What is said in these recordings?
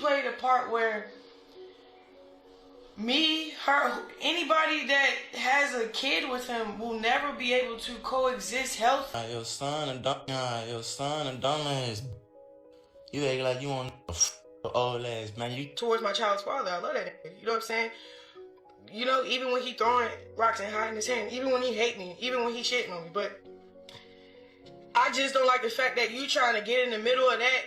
played a part where me, her, anybody that has a kid with him will never be able to coexist healthy. Your son and dumbass. You act like you want old ass, man. You towards my child's father. I love that nigga. You know what I'm saying? You know, even when he throwing rocks and hiding his hand, even when he hate me, even when he shitting on me, but I just don't like the fact that you trying to get in the middle of that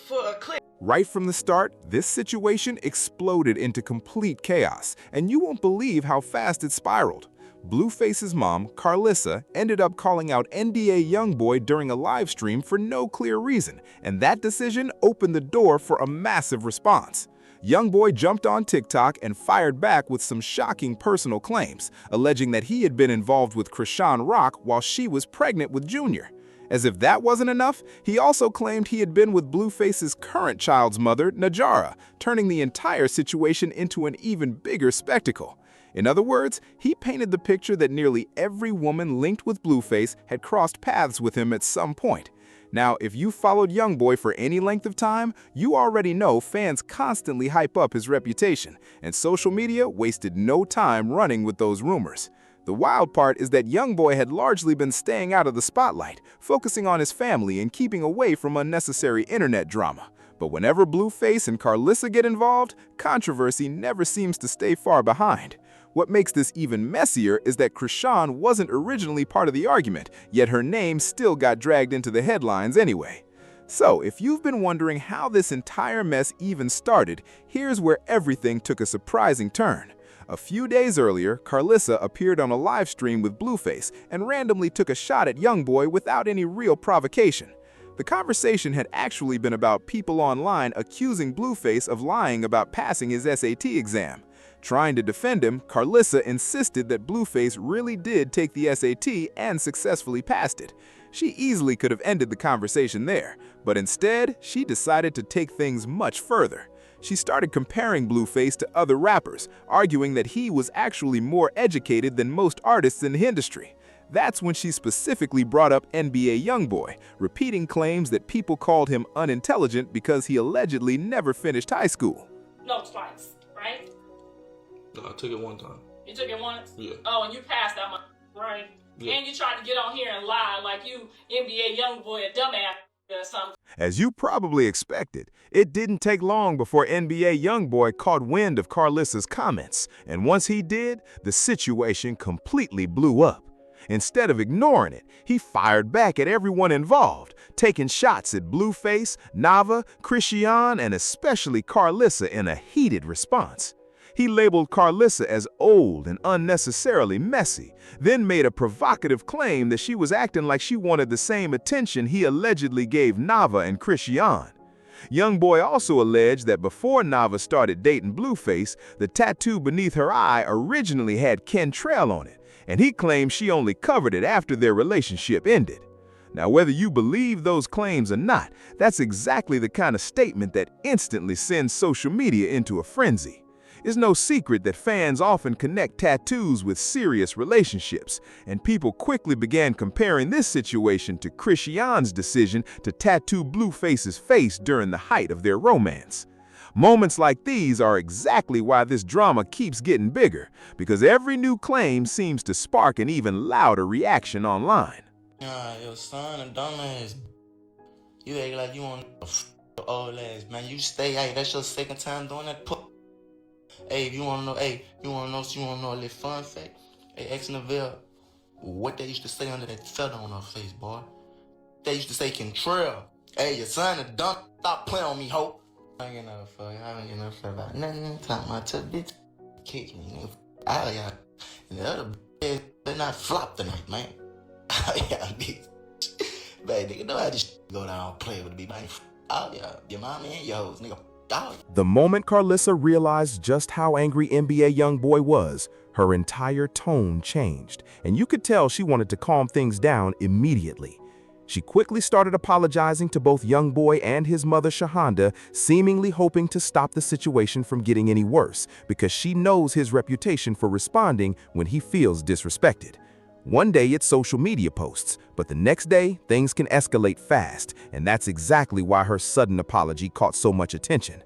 for a clip. Right from the start, this situation exploded into complete chaos, and you won't believe how fast it spiraled. Blueface's mom, Karlissa, ended up calling out NBA YoungBoy during a live stream for no clear reason, and that decision opened the door for a massive response. YoungBoy jumped on TikTok and fired back with some shocking personal claims, alleging that he had been involved with Chrisean while she was pregnant with Junior. As if that wasn't enough, he also claimed he had been with Blueface's current child's mother, Najara, turning the entire situation into an even bigger spectacle. In other words, he painted the picture that nearly every woman linked with Blueface had crossed paths with him at some point. Now, if you followed YoungBoy for any length of time, you already know fans constantly hype up his reputation, and social media wasted no time running with those rumors. The wild part is that YoungBoy had largely been staying out of the spotlight, focusing on his family and keeping away from unnecessary internet drama. But whenever Blueface and Karlissa get involved, controversy never seems to stay far behind. What makes this even messier is that Chrisean wasn't originally part of the argument, yet her name still got dragged into the headlines anyway. So, if you've been wondering how this entire mess even started, here's where everything took a surprising turn. A few days earlier, Karlissa appeared on a live stream with Blueface and randomly took a shot at YoungBoy without any real provocation. The conversation had actually been about people online accusing Blueface of lying about passing his SAT exam. Trying to defend him, Karlissa insisted that Blueface really did take the SAT and successfully passed it. She easily could have ended the conversation there, but instead, she decided to take things much further. She started comparing Blueface to other rappers, arguing that he was actually more educated than most artists in the industry. That's when she specifically brought up NBA YoungBoy, repeating claims that people called him unintelligent because he allegedly never finished high school. No, twice, right? No, I took it one time. You took it once? Yeah. Oh, and you passed that much, right? Yeah. And you tried to get on here and lie like you NBA YoungBoy a dumbass or something. As you probably expected, it didn't take long before NBA YoungBoy caught wind of Karlissa's comments, and once he did, the situation completely blew up. Instead of ignoring it, he fired back at everyone involved, taking shots at Blueface, Nava, Chrisean, and especially Karlissa in a heated response. He labeled Karlissa as old and unnecessarily messy, then made a provocative claim that she was acting like she wanted the same attention he allegedly gave Nava and Chrisean. YoungBoy also alleged that before Nava started dating Blueface, the tattoo beneath her eye originally had Kentrell on it, and he claimed she only covered it after their relationship ended. Now, whether you believe those claims or not, that's exactly the kind of statement that instantly sends social media into a frenzy. It's no secret that fans often connect tattoos with serious relationships, and people quickly began comparing this situation to Chrisean's decision to tattoo Blueface's face during the height of their romance. Moments like these are exactly why this drama keeps getting bigger, because every new claim seems to spark an even louder reaction online. Your son and dumbass. You act like you want old ass, man. You stay, hey, that's your second time doing that. Hey, you wanna know a little fun fact? Hey, ask Neville what they used to say under that feather on her face, boy. They used to say Kentrell. Hey, your son a dumb. Stop playing on me, ho. I ain't get no fuck. I don't get no fuck about nothing. Talking about tough bitch. Kick me, nigga. Oh, yeah. And the other bitch, they not flop tonight, man. Oh, yeah, bitch. Man, nigga, know how this go down play with me, man. Oh, yeah. Your mama and your hoes, nigga. The moment Karlissa realized just how angry NBA YoungBoy was, her entire tone changed, and you could tell she wanted to calm things down immediately. She quickly started apologizing to both YoungBoy and his mother Shahanda, seemingly hoping to stop the situation from getting any worse, because she knows his reputation for responding when he feels disrespected. One day it's social media posts, but the next day things can escalate fast, and that's exactly why her sudden apology caught so much attention.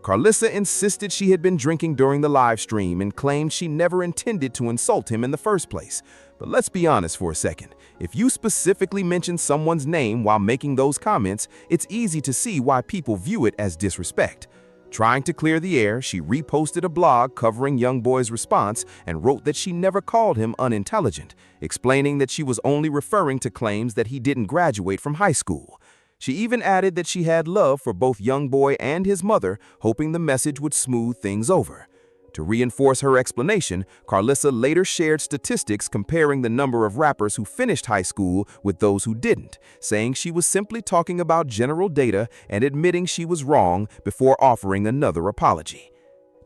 Karlissa insisted she had been drinking during the live stream and claimed she never intended to insult him in the first place. But let's be honest for a second. If you specifically mention someone's name while making those comments, it's easy to see why people view it as disrespect. Trying to clear the air, she reposted a blog covering YoungBoy's response and wrote that she never called him unintelligent, explaining that she was only referring to claims that he didn't graduate from high school. She even added that she had love for both YoungBoy and his mother, hoping the message would smooth things over. To reinforce her explanation, Karlissa later shared statistics comparing the number of rappers who finished high school with those who didn't, saying she was simply talking about general data and admitting she was wrong before offering another apology.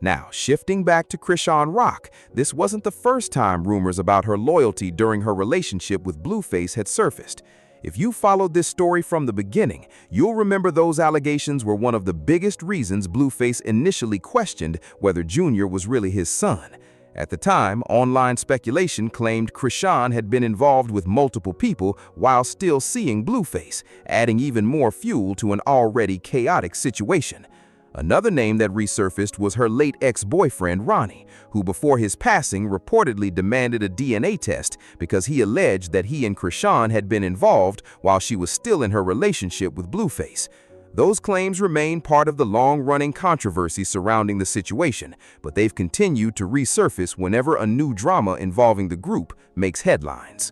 Now, shifting back to Chrisean Rock, this wasn't the first time rumors about her loyalty during her relationship with Blueface had surfaced. If you followed this story from the beginning, you'll remember those allegations were one of the biggest reasons Blueface initially questioned whether Junior was really his son. At the time, online speculation claimed Chrisean had been involved with multiple people while still seeing Blueface, adding even more fuel to an already chaotic situation. Another name that resurfaced was her late ex-boyfriend Ronnie, who before his passing reportedly demanded a DNA test because he alleged that he and Chrisean had been involved while she was still in her relationship with Blueface. Those claims remain part of the long-running controversy surrounding the situation, but they've continued to resurface whenever a new drama involving the group makes headlines.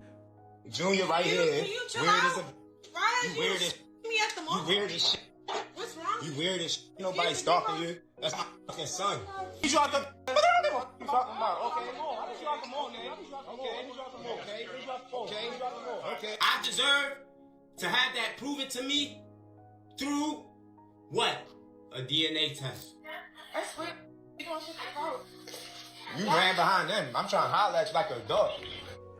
Junior right here. You Weird as a... Ryan, You weird as... me at the You mall. weird as shit. What's wrong? You weird as shit. Nobody stalking you. That's my fucking son. You dropped the... What you talking about? Okay, I just dropped them all, man. Okay. I deserve to have that proven to me through what? A DNA test. That's weird. You gonna shit the road. You ran behind them. I'm trying to holler at you like a dog.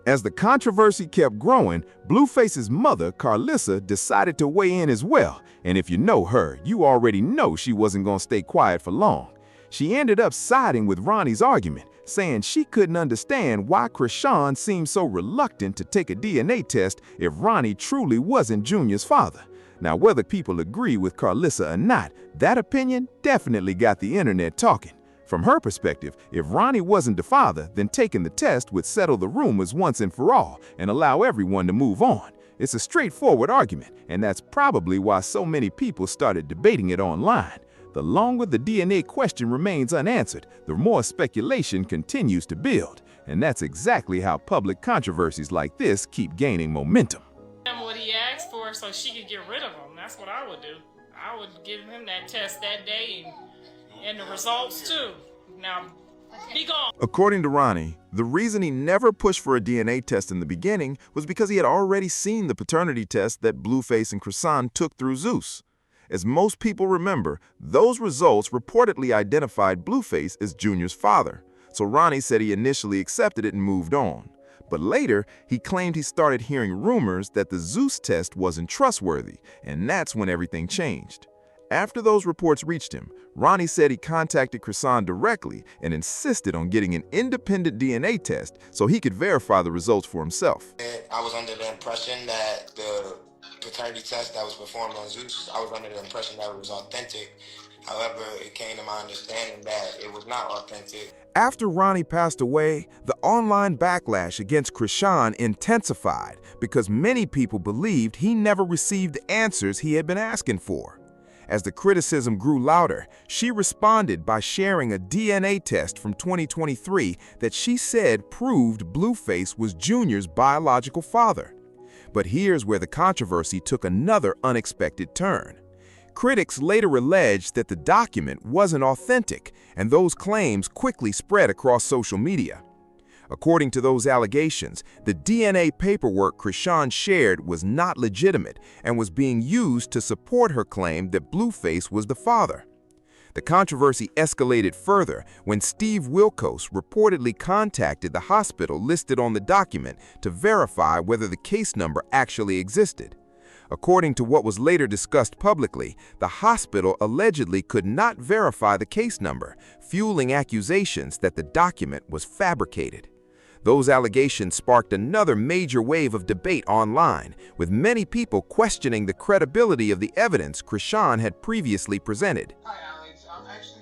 As the controversy kept growing, Blueface's mother, Karlissa, decided to weigh in as well. And if you know her, you already know she wasn't going to stay quiet for long. She ended up siding with Ronnie's argument, saying she couldn't understand why Chrisean seemed so reluctant to take a DNA test if Ronnie truly wasn't Junior's father. Now, whether people agree with Karlissa or not, that opinion definitely got the internet talking. From her perspective, if Ronnie wasn't the father, then taking the test would settle the rumors once and for all and allow everyone to move on. It's a straightforward argument, and that's probably why so many people started debating it online. The longer the DNA question remains unanswered, the more speculation continues to build. And that's exactly how public controversies like this keep gaining momentum. What he asked for so she could get rid of him. That's what I would do. I would give him that test that day and the results too. Now, be gone. According to Ronnie, the reason he never pushed for a DNA test in the beginning was because he had already seen the paternity test that Blueface and Chrisean took through Zeus. As most people remember, those results reportedly identified Blueface as Junior's father, so Ronnie said he initially accepted it and moved on. But later, he claimed he started hearing rumors that the Zeus test wasn't trustworthy, and that's when everything changed. After those reports reached him, Ronnie said he contacted Chrisean directly and insisted on getting an independent DNA test so he could verify the results for himself. I was under the impression that the paternity test that was performed on Zeus, I was under the impression that it was authentic. However, it came to my understanding that it was not authentic. After Ronnie passed away, the online backlash against Chrisean intensified because many people believed he never received the answers he had been asking for. As the criticism grew louder, she responded by sharing a DNA test from 2023 that she said proved Blueface was Junior's biological father. But here's where the controversy took another unexpected turn. Critics later alleged that the document wasn't authentic, and those claims quickly spread across social media. According to those allegations, the DNA paperwork Chrisean shared was not legitimate and was being used to support her claim that Blueface was the father. The controversy escalated further when Steve Wilkos reportedly contacted the hospital listed on the document to verify whether the case number actually existed. According to what was later discussed publicly, the hospital allegedly could not verify the case number, fueling accusations that the document was fabricated. Those allegations sparked another major wave of debate online, with many people questioning the credibility of the evidence Chrisean had previously presented. Hi, Alex. I'm actually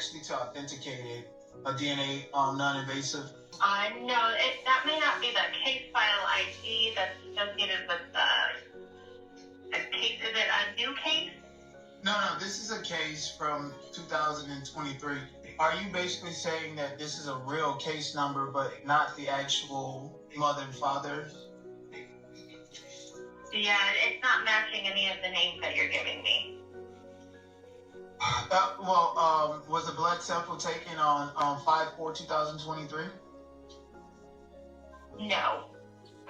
actually to authenticate a DNA non-invasive? No, that may not be the case file ID that's associated with a case. Is it a new case? No, this is a case from 2023. Are you basically saying that this is a real case number, but not the actual mother and father? Yeah, it's not matching any of the names that you're giving me. Was the blood sample taken on 5/4/2023? No,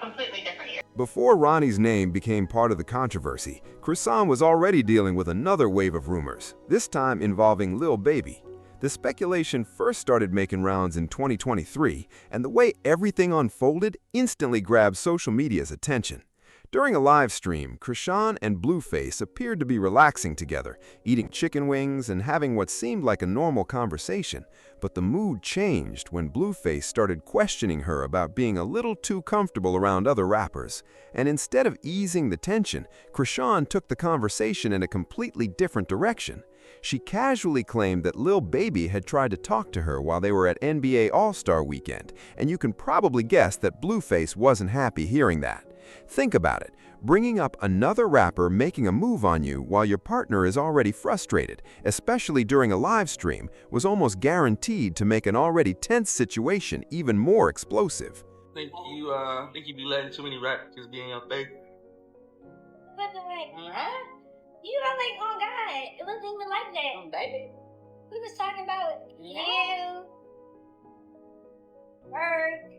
completely different year. Before Ronnie's name became part of the controversy, Chrisean was already dealing with another wave of rumors, this time involving Lil Baby. The speculation first started making rounds in 2023, and the way everything unfolded instantly grabbed social media's attention. During a live stream, Chrisean and Blueface appeared to be relaxing together, eating chicken wings and having what seemed like a normal conversation. But the mood changed when Blueface started questioning her about being a little too comfortable around other rappers. And instead of easing the tension, Chrisean took the conversation in a completely different direction. She casually claimed that Lil Baby had tried to talk to her while they were at NBA All-Star Weekend, and you can probably guess that Blueface wasn't happy hearing that. Think about it. Bringing up another rapper making a move on you while your partner is already frustrated, especially during a live stream, was almost guaranteed to make an already tense situation even more explosive. Think you be letting too many rappers be in your face? But what? You don't like on God. It wasn't even like that. Baby. We was talking about you, work.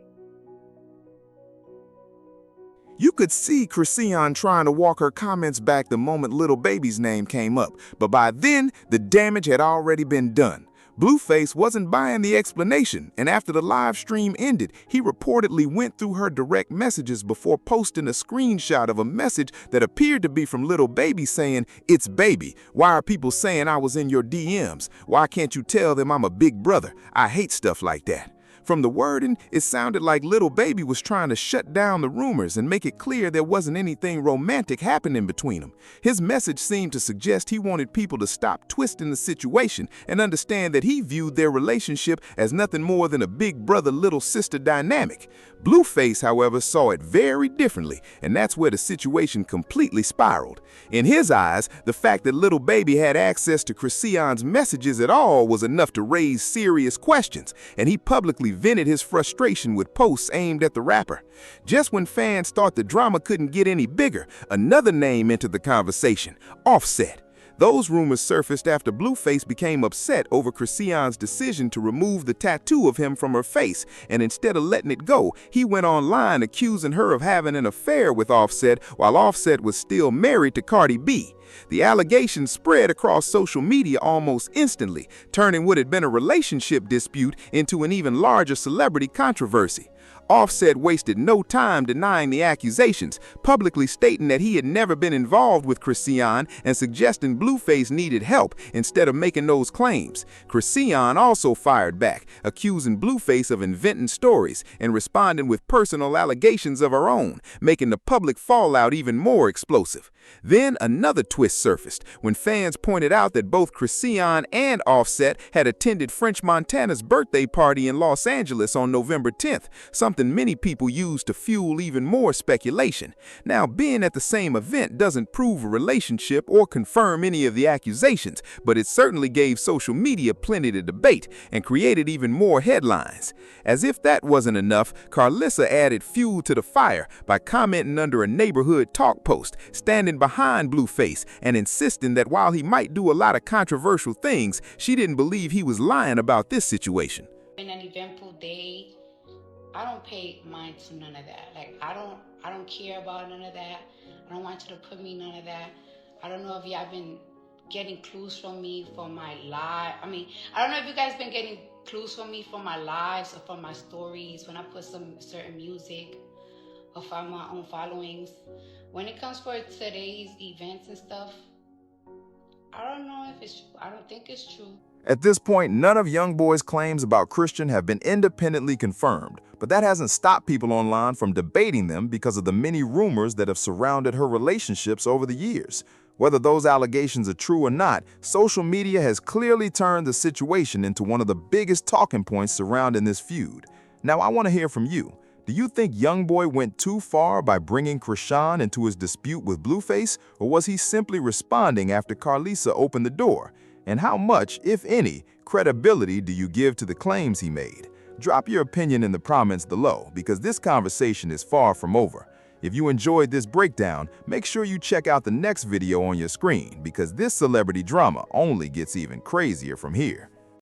You could see Chrisean trying to walk her comments back the moment Lil Baby's name came up, but by then, the damage had already been done. Blueface wasn't buying the explanation, and after the live stream ended, he reportedly went through her direct messages before posting a screenshot of a message that appeared to be from Lil Baby saying, "It's Baby. Why are people saying I was in your DMs? Why can't you tell them I'm a big brother? I hate stuff like that." From the wording, it sounded like Lil Baby was trying to shut down the rumors and make it clear there wasn't anything romantic happening between them. His message seemed to suggest he wanted people to stop twisting the situation and understand that he viewed their relationship as nothing more than a big brother-little sister dynamic. Blueface, however, saw it very differently, and that's where the situation completely spiraled. In his eyes, the fact that Lil Baby had access to Chrisean's messages at all was enough to raise serious questions, and he publicly vented his frustration with posts aimed at the rapper. Just when fans thought the drama couldn't get any bigger, another name entered the conversation: Offset. Those rumors surfaced after Blueface became upset over Chrisean's decision to remove the tattoo of him from her face, and instead of letting it go, he went online accusing her of having an affair with Offset while Offset was still married to Cardi B. The allegations spread across social media almost instantly, turning what had been a relationship dispute into an even larger celebrity controversy. Offset wasted no time denying the accusations, publicly stating that he had never been involved with Chrisean and suggesting Blueface needed help instead of making those claims. Chrisean also fired back, accusing Blueface of inventing stories and responding with personal allegations of her own, making the public fallout even more explosive. Then another twist surfaced when fans pointed out that both Chrisean and Offset had attended French Montana's birthday party in Los Angeles on November 10th, something many people used to fuel even more speculation. Now, being at the same event doesn't prove a relationship or confirm any of the accusations, but it certainly gave social media plenty to debate and created even more headlines. As if that wasn't enough, Karlissa added fuel to the fire by commenting under a neighborhood talk post, standing behind Blueface and insisting that while he might do a lot of controversial things, she didn't believe he was lying about this situation. In an eventful day, I don't pay mind to none of that. Like, I don't care about none of that. I don't want you to put me none of that. I don't know if y'all been getting clues from me for my live. I don't know if you guys been getting clues from me for my lives or for my stories when I put some certain music or for my own followings. When it comes for today's events and stuff, I don't know if it's true. I don't think it's true. At this point, none of YoungBoy's claims about Chrisean have been independently confirmed, but that hasn't stopped people online from debating them because of the many rumors that have surrounded her relationships over the years. Whether those allegations are true or not, social media has clearly turned the situation into one of the biggest talking points surrounding this feud. Now, I want to hear from you. Do you think YoungBoy went too far by bringing Chrisean into his dispute with Blueface, or was he simply responding after Karlissa opened the door? And how much, if any, credibility do you give to the claims he made? Drop your opinion in the comments below, because this conversation is far from over. If you enjoyed this breakdown, make sure you check out the next video on your screen, because this celebrity drama only gets even crazier from here.